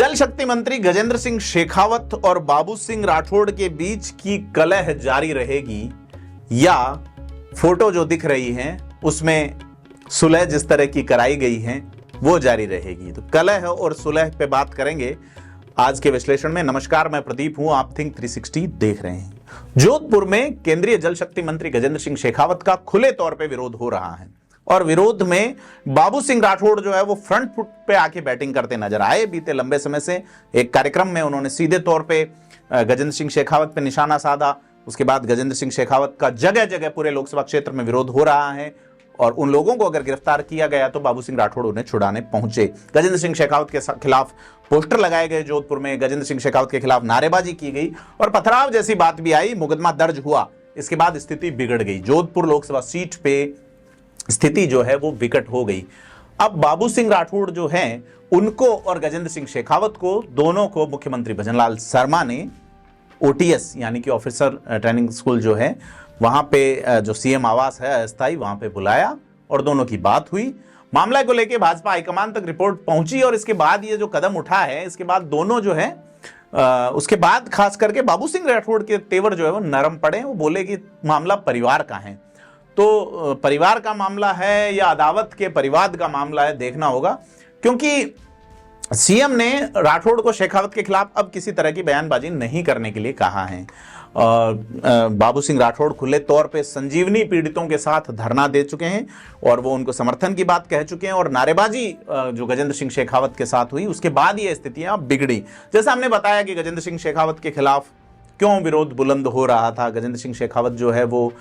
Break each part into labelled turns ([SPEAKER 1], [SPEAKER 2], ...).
[SPEAKER 1] जल शक्ति मंत्री गजेंद्र सिंह शेखावत और बाबू सिंह राठौड़ के बीच की कलह जारी रहेगी या फोटो जो दिख रही है उसमें सुलह जिस तरह की कराई गई है वो जारी रहेगी। तो कलह और सुलह पे बात करेंगे आज के विश्लेषण में। नमस्कार, मैं प्रदीप हूं, आप थिंक 360 देख रहे हैं। जोधपुर में केंद्रीय जल शक्ति मंत्री गजेंद्र सिंह शेखावत का खुले तौर पे विरोध हो रहा है और विरोध में बाबू सिंह राठौड़ जो है वो फ्रंट फुट पे आके बैटिंग करते नजर आए। बीते लंबे समय से एक कार्यक्रम में उन्होंने सीधे तौर पे गजेंद्र सिंह शेखावत पे निशाना साधा। उसके बाद गजेंद्र सिंह शेखावत का जगह जगह पूरे लोकसभा क्षेत्र में विरोध हो रहा है और उन लोगों को अगर गिरफ्तार किया गया तो बाबू सिंह राठौड़ उन्हें छुड़ाने पहुंचे। गजेंद्र सिंह शेखावत के खिलाफ पोस्टर लगाए गए जोधपुर में, गजेंद्र सिंह शेखावत के खिलाफ नारेबाजी की गई और पथराव जैसी बात भी आई, मुकदमा दर्ज हुआ। इसके बाद स्थिति बिगड़ गई। जोधपुर लोकसभा सीट पे स्थिति जो है वो विकट हो गई। अब बाबू सिंह राठौड़ जो हैं उनको और गजेंद्र सिंह शेखावत को दोनों को मुख्यमंत्री भजनलाल शर्मा ने ओटीएस यानी कि ऑफिसर ट्रेनिंग स्कूल जो है वहां पे जो सीएम आवास है अस्थाई, वहां पे बुलाया और दोनों की बात हुई। मामला को लेकर भाजपा हाईकमान तक रिपोर्ट पहुंची और इसके बाद ये जो कदम उठा है, इसके बाद दोनों जो है उसके बाद खास करके बाबू सिंह राठौड़ के तेवर जो है वो नरम पड़े। वो बोले कि मामला परिवार का है, तो परिवार का मामला है या अदावत के परिवाद का मामला है देखना होगा, क्योंकि सीएम ने राठौड़ को शेखावत के खिलाफ अब किसी तरह की बयानबाजी नहीं करने के लिए कहा है। बाबू सिंह राठौड़ खुले तौर पे संजीवनी पीड़ितों के साथ धरना दे चुके हैं और वो उनको समर्थन की बात कह चुके हैं और नारेबाजी जो गजेंद्र सिंह शेखावत के साथ हुई उसके बाद ये स्थितियां बिगड़ी। जैसा हमने बताया कि गजेंद्र सिंह शेखावत के खिलाफ क्यों विरोध बुलंद हो रहा था, गजेंद्र सिंह शेखावत जो है वो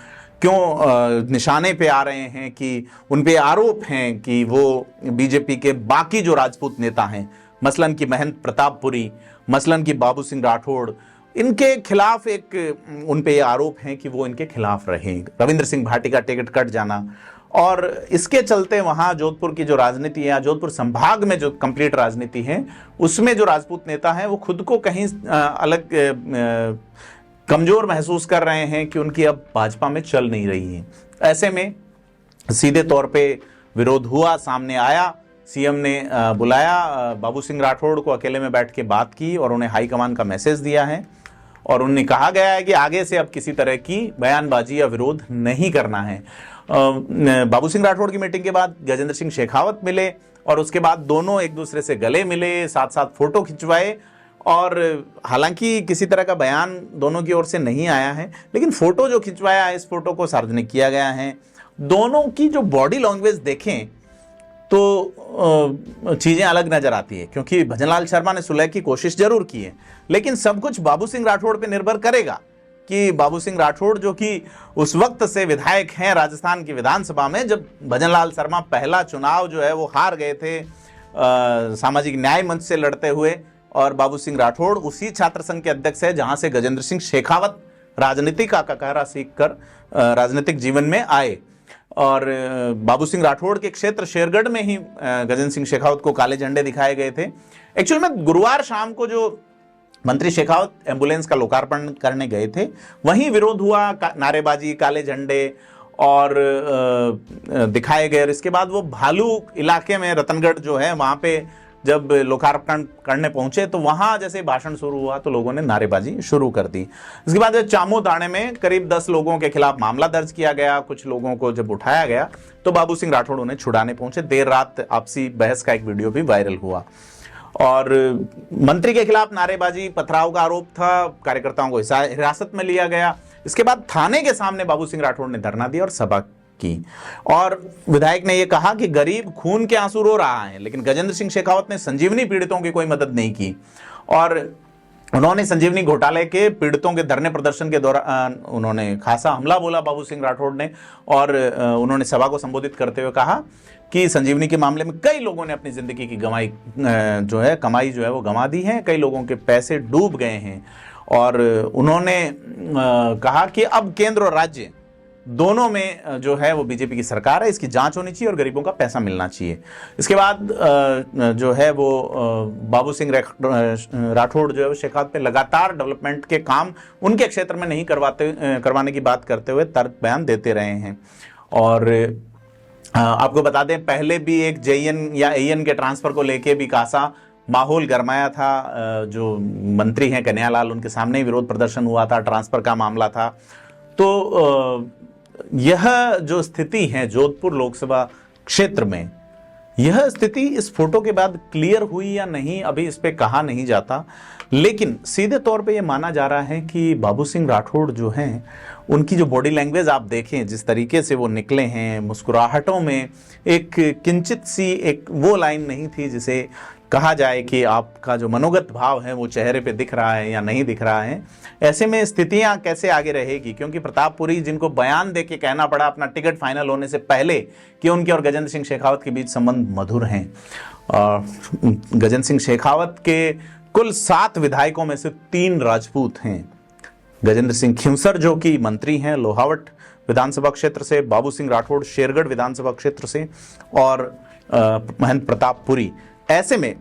[SPEAKER 1] क्यों निशाने पे आ रहे हैं कि उन पे आरोप हैं कि वो बीजेपी के बाकी जो राजपूत नेता हैं, मसलन की महंत प्रतापपुरी, मसलन की बाबू सिंह राठौड़, इनके खिलाफ एक उन पे आरोप हैं कि वो इनके खिलाफ रहे। रविंद्र सिंह भाटी का टिकट कट जाना और इसके चलते वहां जोधपुर की जो राजनीति है, जोधपुर संभाग में जो कंप्लीट राजनीति है, उसमें जो राजपूत नेता हैं वो खुद को कहीं अलग कमजोर महसूस कर रहे हैं कि उनकी अब भाजपा में चल नहीं रही है। ऐसे में सीधे तौर पे विरोध हुआ, सामने आया। सीएम ने बुलाया बाबू सिंह राठौड़ को, अकेले में बैठ के बात की और उन्हें हाईकमान का मैसेज दिया है और उन्हें कहा गया है कि आगे से अब किसी तरह की बयानबाजी या विरोध नहीं करना है। बाबू सिंह राठौड़ की मीटिंग के बाद गजेंद्र सिंह शेखावत मिले और उसके बाद दोनों एक दूसरे से गले मिले, साथ साथ फोटो खिंचवाए और हालांकि किसी तरह का बयान दोनों की ओर से नहीं आया है, लेकिन फोटो जो खिंचवाया है, इस फोटो को सार्वजनिक किया गया है। दोनों की जो बॉडी लैंग्वेज देखें तो चीजें अलग नजर आती है, क्योंकि भजनलाल शर्मा ने सुलह की कोशिश जरूर की है, लेकिन सब कुछ बाबू सिंह राठौड़ पे निर्भर करेगा कि बाबू सिंह राठौड़ जो कि उस वक्त से विधायक हैं राजस्थान की विधानसभा में, जब भजनलाल शर्मा पहला चुनाव जो है वो हार गए थे सामाजिक न्याय मंच से लड़ते हुए, और बाबू सिंह राठौड़ उसी छात्र संघ के अध्यक्ष है जहां से गजेंद्र सिंह शेखावत राजनीतिक का कहरा सीखकर राजनीतिक जीवन में आए। और बाबू सिंह राठौड़ के क्षेत्र शेरगढ़ में ही गजेंद्र सिंह शेखावत को काले झंडे दिखाए गए थे। एक्चुअल में गुरुवार शाम को जो मंत्री शेखावत एम्बुलेंस का लोकार्पण करने गए थे वहीं विरोध हुआ, नारेबाजी, काले झंडे और दिखाए गए। और इसके बाद वो भालू इलाके में रतनगढ़ जो है वहां पे जब लोकार्पण करने पहुंचे तो वहां जैसे भाषण शुरू हुआ तो लोगों ने नारेबाजी शुरू कर दी। इसके बाद चामू थाने में करीब 10 लोगों के खिलाफ मामला दर्ज किया गया। कुछ लोगों को जब उठाया गया तो बाबू सिंह राठौड़ उन्हें छुड़ाने पहुंचे। देर रात आपसी बहस का एक वीडियो भी वायरल हुआ और मंत्री के खिलाफ नारेबाजी, पथराव का आरोप था, कार्यकर्ताओं को हिरासत में लिया गया। इसके बाद थाने के सामने बाबू सिंह राठौड़ ने धरना दिया और सभा की और विधायक ने यह कहा कि गरीब खून के आंसू रो रहा है, लेकिन गजेंद्र सिंह शेखावत ने संजीवनी पीड़ितों की कोई मदद नहीं की और उन्होंने संजीवनी घोटाले के पीड़ितों के धरने प्रदर्शन के दौरान उन्होंने खासा हमला बोला बाबू सिंह राठौड़ ने और उन्होंने सभा को संबोधित करते हुए कहा कि संजीवनी के मामले में कई लोगों ने अपनी जिंदगी की कमाई जो है वो गंवा दी है, कई लोगों के पैसे डूब गए हैं और उन्होंने कहा कि अब केंद्र और राज्य दोनों में जो है वो बीजेपी की सरकार है, इसकी जांच होनी चाहिए और गरीबों का पैसा मिलना चाहिए। इसके बाद जो है वो बाबू सिंह राठौड़ जो है वो शेखावत पे लगातार डेवलपमेंट के काम उनके क्षेत्र में नहीं करवाने की बात करते हुए तर्क बयान देते रहे हैं। और आपको बता दें पहले भी एक जेईएन या एईएन के ट्रांसफर को लेके भी कासा माहौल गरमाया था। जो मंत्री हैं कन्हैयालाल, उनके सामने ही विरोध प्रदर्शन हुआ था, ट्रांसफर का मामला था। तो यह जो स्थिति है जोधपुर लोकसभा क्षेत्र में, यह स्थिति इस फोटो के बाद क्लियर हुई या नहीं, अभी इस पे कहा नहीं जाता। लेकिन सीधे तौर पे यह माना जा रहा है कि बाबू सिंह राठौड़ जो हैं, उनकी जो बॉडी लैंग्वेज आप देखें, जिस तरीके से वो निकले हैं, मुस्कुराहटों में एक किंचित सी एक वो लाइन नहीं थी जिसे कहा जाए कि आपका जो मनोगत भाव है वो चेहरे पे दिख रहा है या नहीं दिख रहा है। ऐसे में स्थितियां कैसे आगे रहेगी, क्योंकि प्रतापपुरी जिनको बयान दे के कहना पड़ा अपना टिकट फाइनल होने से पहले कि उनके और गजेंद्र सिंह शेखावत के बीच संबंध मधुर हैं। गजेंद्र सिंह शेखावत के कुल 7 विधायकों में से 3 राजपूत हैं। गजेंद्र सिंह खिंवसर जो कि मंत्री हैं लोहावट विधानसभा क्षेत्र से, बाबू सिंह राठौड़ शेरगढ़ विधानसभा क्षेत्र से, और महंत प्रतापपुरी। ऐसे में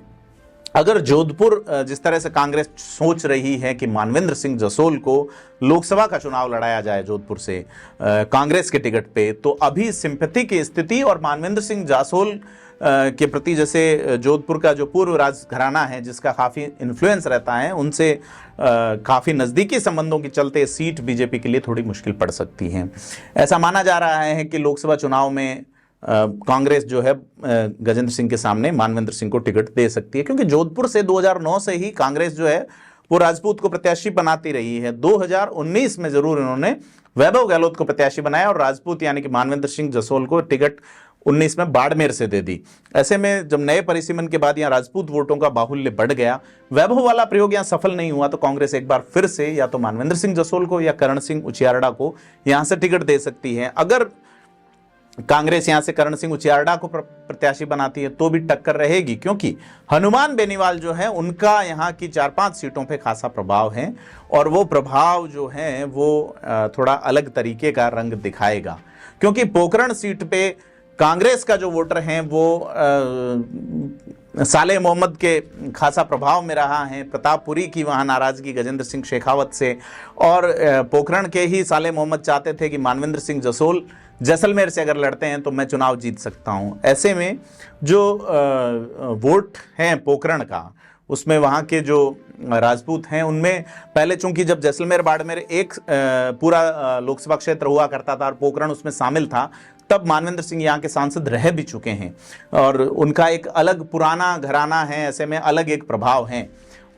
[SPEAKER 1] अगर जोधपुर जिस तरह से कांग्रेस सोच रही है कि मानवेंद्र सिंह जसोल को लोकसभा का चुनाव लड़ाया जाए जोधपुर से कांग्रेस के टिकट पे, तो अभी सिंपैथी की स्थिति और मानवेंद्र सिंह जासोल के प्रति, जैसे जोधपुर का जो पूर्व राजघराना है जिसका काफ़ी इन्फ्लुएंस रहता है, उनसे काफ़ी नज़दीकी संबंधों के चलते सीट बीजेपी के लिए थोड़ी मुश्किल पड़ सकती है। ऐसा माना जा रहा है कि लोकसभा चुनाव में कांग्रेस जो है गजेंद्र सिंह के सामने मानवेंद्र सिंह को टिकट दे सकती है, क्योंकि जोधपुर से 2009 से ही कांग्रेस जो है वो राजपूत को प्रत्याशी बनाती रही है। 2019 में जरूर इन्होंने वैभव गहलोत को प्रत्याशी बनाया और राजपूत यानी कि मानवेंद्र सिंह जसोल को टिकट 19 में बाड़मेर से दे दी। ऐसे में जब नए परिसीमन के बाद यहाँ राजपूत वोटों का बाहुल्य बढ़ गया, वैभव वाला प्रयोग यहाँ सफल नहीं हुआ, तो कांग्रेस एक बार फिर से या तो मानवेंद्र सिंह जसोल को या करण सिंह उचियारडा को यहाँ से टिकट दे सकती है। अगर कांग्रेस यहां से करण सिंह उचियारडा को प्रत्याशी बनाती है तो भी टक्कर रहेगी, क्योंकि हनुमान बेनीवाल जो है उनका यहां की 4-5 सीटों पे खासा प्रभाव है, और वो प्रभाव जो है वो थोड़ा अलग तरीके का रंग दिखाएगा। क्योंकि पोखरण सीट पे कांग्रेस का जो वोटर है वो सालेह मोहम्मद के खासा प्रभाव में रहा है। प्रतापपुरी की वहाँ नाराजगी गजेंद्र सिंह शेखावत से, और पोखरण के ही सालेह मोहम्मद चाहते थे कि मानवेंद्र सिंह जसोल जैसलमेर से अगर लड़ते हैं तो मैं चुनाव जीत सकता हूं। ऐसे में जो वोट हैं पोखरण का, उसमें वहाँ के जो राजपूत हैं उनमें पहले, चूंकि जब जैसलमेर बाड़मेर एक पूरा लोकसभा क्षेत्र हुआ करता था और पोखरण उसमें शामिल था, तब मानवेंद्र सिंह यहाँ के सांसद रह भी चुके हैं और उनका एक अलग पुराना घराना है, ऐसे में अलग एक प्रभाव है।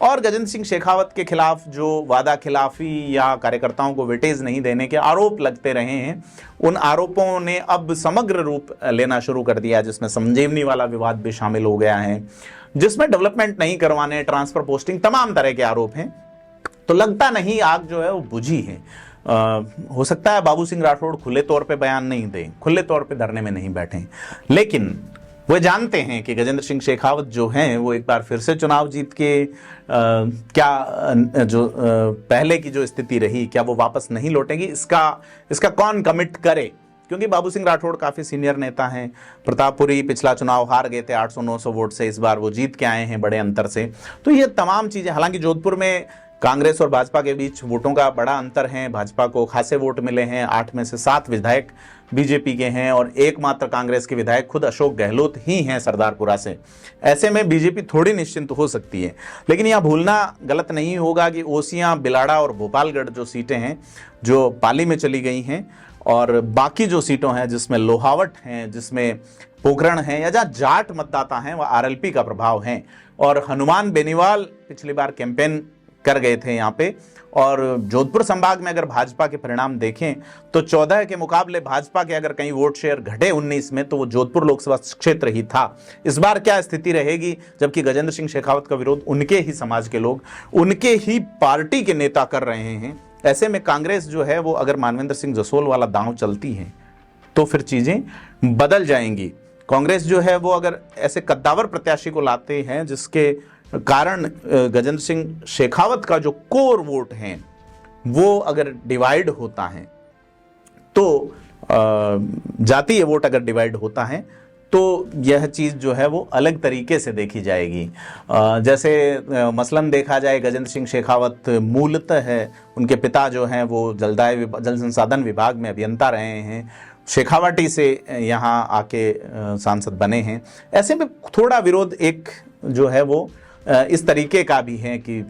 [SPEAKER 1] और गजेंद्र सिंह शेखावत के खिलाफ जो वादा खिलाफी या कार्यकर्ताओं को वेटेज नहीं देने के आरोप लगते रहे हैं, उन आरोपों ने अब समग्र रूप लेना शुरू कर दिया, जिसमें संजीवनी वाला विवाद भी शामिल हो गया है, जिसमें डेवलपमेंट नहीं करवाने, ट्रांसफर पोस्टिंग, तमाम तरह के आरोप हैं। तो लगता नहीं आग जो है वो बुझी है। हो सकता है बाबू सिंह राठौड़ खुले तौर पे बयान नहीं दें, खुले तौर पे धरने में नहीं बैठें, लेकिन वो जानते हैं कि गजेंद्र सिंह शेखावत जो हैं वो एक बार फिर से चुनाव जीत के पहले की जो स्थिति रही, क्या वो वापस नहीं लौटेंगी, इसका कौन कमिट करे। क्योंकि बाबू सिंह राठौड़ काफ़ी सीनियर नेता हैं। प्रतापपुरी पिछला चुनाव हार गए थे 800-900 वोट से, इस बार वो जीत के आए हैं बड़े अंतर से। तो ये तमाम चीज़ें, हालांकि जोधपुर में कांग्रेस और भाजपा के बीच वोटों का बड़ा अंतर है, भाजपा को खासे वोट मिले हैं, 8 में से 7 विधायक बीजेपी के हैं और एकमात्र कांग्रेस के विधायक खुद अशोक गहलोत ही हैं सरदारपुरा से। ऐसे में बीजेपी थोड़ी निश्चिंत हो सकती है, लेकिन यह भूलना गलत नहीं होगा कि ओसियां, बिलाड़ा और भोपालगढ़ जो सीटें हैं जो पाली में चली गई हैं, और बाकी जो सीटों हैं जिसमें लोहावट हैं, जिसमें पोखरण हैं, या जहाँ जाट मतदाता हैं वह आरएलपी का प्रभाव है। और हनुमान बेनीवाल पिछली बार कैंपेन कर गए थे यहाँ पे। और जोधपुर संभाग में अगर भाजपा के परिणाम देखें तो 14 के मुकाबले भाजपा के अगर कहीं वोट शेयर घटे 19 में, तो वो जोधपुर लोकसभा क्षेत्र ही था। इस बार क्या स्थिति रहेगी, जबकि गजेंद्र सिंह शेखावत का विरोध उनके ही समाज के लोग, उनके ही पार्टी के नेता कर रहे हैं। ऐसे में कांग्रेस जो है वो अगर मानवेंद्र सिंह जसोल वाला दांव चलती है तो फिर चीजें बदल जाएंगी। कांग्रेस जो है वो अगर ऐसे कद्दावर प्रत्याशी को लाते हैं जिसके कारण गजेंद्र सिंह शेखावत का जो कोर वोट है वो अगर डिवाइड होता है, तो जातीय वोट अगर डिवाइड होता है तो यह चीज़ जो है वो अलग तरीके से देखी जाएगी। जैसे मसलन देखा जाए, गजेंद्र सिंह शेखावत मूलतः है, उनके पिता जो हैं वो जल संसाधन विभाग में अभियंता रहे हैं, शेखावाटी से यहाँ आके सांसद बने हैं। ऐसे में थोड़ा विरोध एक जो है वो इस तरीके का भी है कि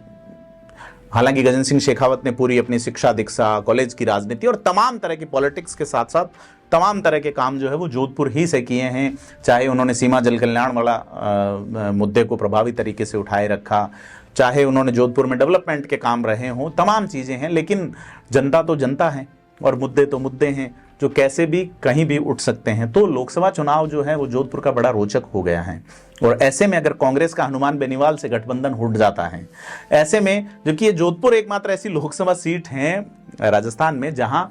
[SPEAKER 1] हालांकि गजेंद्र सिंह शेखावत ने पूरी अपनी शिक्षा दीक्षा, कॉलेज की राजनीति और तमाम तरह की पॉलिटिक्स के साथ साथ तमाम तरह के काम जो है वो जोधपुर ही से किए हैं। चाहे उन्होंने सीमा जल कल्याण वाला मुद्दे को प्रभावी तरीके से उठाए रखा, चाहे उन्होंने जोधपुर में डेवलपमेंट के काम रहे हों, तमाम चीज़ें हैं। लेकिन जनता तो जनता है और मुद्दे तो मुद्दे हैं जो कैसे भी कहीं भी उठ सकते हैं। तो लोकसभा चुनाव जो है वो जोधपुर का बड़ा रोचक हो गया है। और ऐसे में अगर कांग्रेस का हनुमान बेनीवाल से गठबंधन उठ जाता है, ऐसे में जबकि ये जोधपुर एकमात्र ऐसी लोकसभा सीट है राजस्थान में जहां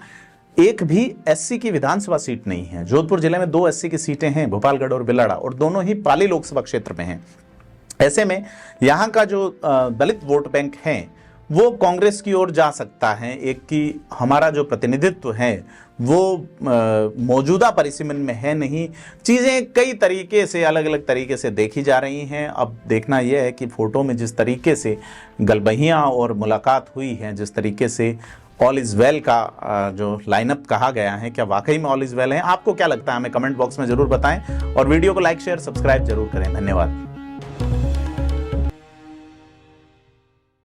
[SPEAKER 1] एक भी एससी की विधानसभा सीट नहीं है। जोधपुर जिले में 2 एससी की सीटें हैं, भोपालगढ़ और बिलाड़ा, और दोनों ही पाली लोकसभा क्षेत्र में हैं। ऐसे में यहाँ का जो दलित वोट बैंक है वो कांग्रेस की ओर जा सकता है। एक कि हमारा जो प्रतिनिधित्व है वो मौजूदा परिसीमन में है नहीं। चीज़ें कई तरीके से अलग अलग तरीके से देखी जा रही हैं। अब देखना यह है कि फ़ोटो में जिस तरीके से गलबहियाँ और मुलाकात हुई है, जिस तरीके से ऑल इज़ वेल का जो लाइनअप कहा गया है, क्या वाकई में ऑल इज़ वेल है? आपको क्या लगता है? हमें कमेंट बॉक्स में ज़रूर बताएं और वीडियो को लाइक शेयर सब्सक्राइब जरूर करें। धन्यवाद।